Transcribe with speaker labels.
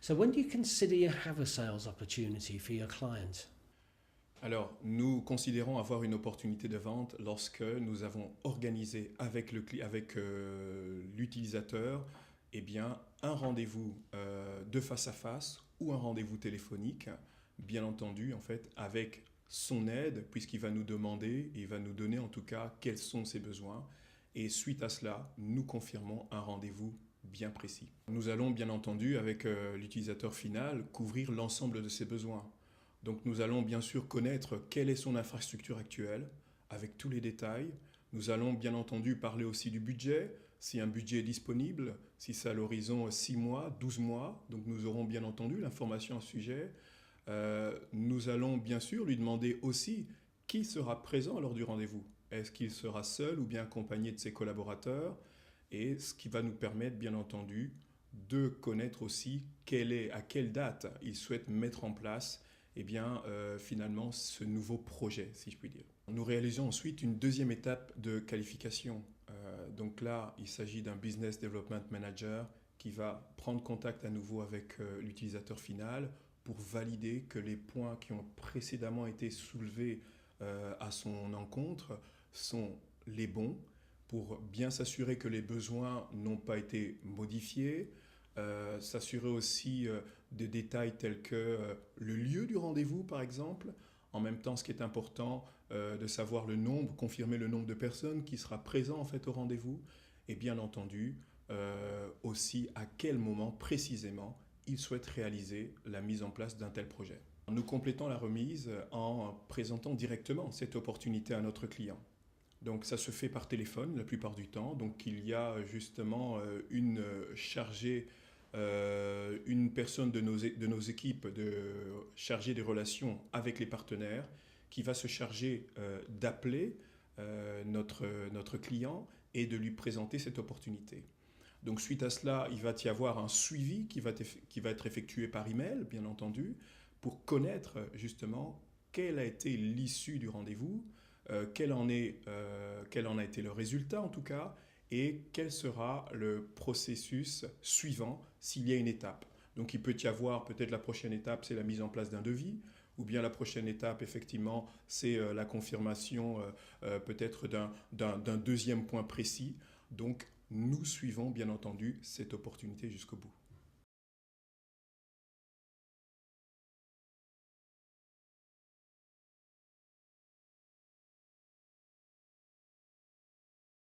Speaker 1: So when do you consider you have a sales opportunity for your client?
Speaker 2: Alors, nous considérons avoir une opportunité de vente lorsque nous avons organisé avec l'utilisateur eh bien, un rendez-vous de face à face ou un rendez-vous téléphonique, bien entendu, en fait, avec son aide, puisqu'il va nous demander, il va nous donner en tout cas quels sont ses besoins. Et suite à cela, nous confirmons un rendez-vous bien précis. Nous allons bien entendu, avec l'utilisateur final, couvrir l'ensemble de ses besoins. Donc nous allons bien sûr connaître quelle est son infrastructure actuelle, avec tous les détails. Nous allons bien entendu parler aussi du budget, si un budget est disponible, si c'est à l'horizon 6 mois, 12 mois. Donc nous aurons bien entendu l'information à ce sujet. Nous allons bien sûr lui demander aussi qui sera présent lors du rendez-vous. Est-ce qu'il sera seul ou bien accompagné de ses collaborateurs? Et ce qui va nous permettre bien entendu de connaître aussi à quelle date il souhaite mettre en place finalement ce nouveau projet, si je puis dire. Nous réalisons ensuite une deuxième étape de qualification. Donc là, il s'agit d'un Business Development Manager qui va prendre contact à nouveau avec l'utilisateur final pour valider que les points qui ont précédemment été soulevés à son encontre sont les bons, pour bien s'assurer que les besoins n'ont pas été modifiés, s'assurer aussi des détails tels que le lieu du rendez-vous, par exemple. En même temps, ce qui est important, de savoir le nombre, confirmer le nombre de personnes qui sera présent en fait au rendez-vous, et bien entendu aussi à quel moment précisément il souhaite réaliser la mise en place d'un tel projet. Nous complétons la remise en présentant directement cette opportunité à notre client. Donc ça se fait par téléphone la plupart du temps. Donc il y a justement une chargée, une personne de nos équipes chargée des relations avec les partenaires qui va se charger d'appeler notre client et de lui présenter cette opportunité. Donc suite à cela, il va y avoir un suivi qui va être effectué par email, bien entendu, pour connaître justement quelle a été l'issue du rendez-vous, quel en a été le résultat en tout cas, et quel sera le processus suivant s'il y a une étape. Donc il peut y avoir peut-être la prochaine étape, c'est la mise en place d'un devis, ou bien la prochaine étape, effectivement, c'est la confirmation peut-être d'un deuxième point précis. Donc nous suivons bien entendu cette opportunité jusqu'au bout.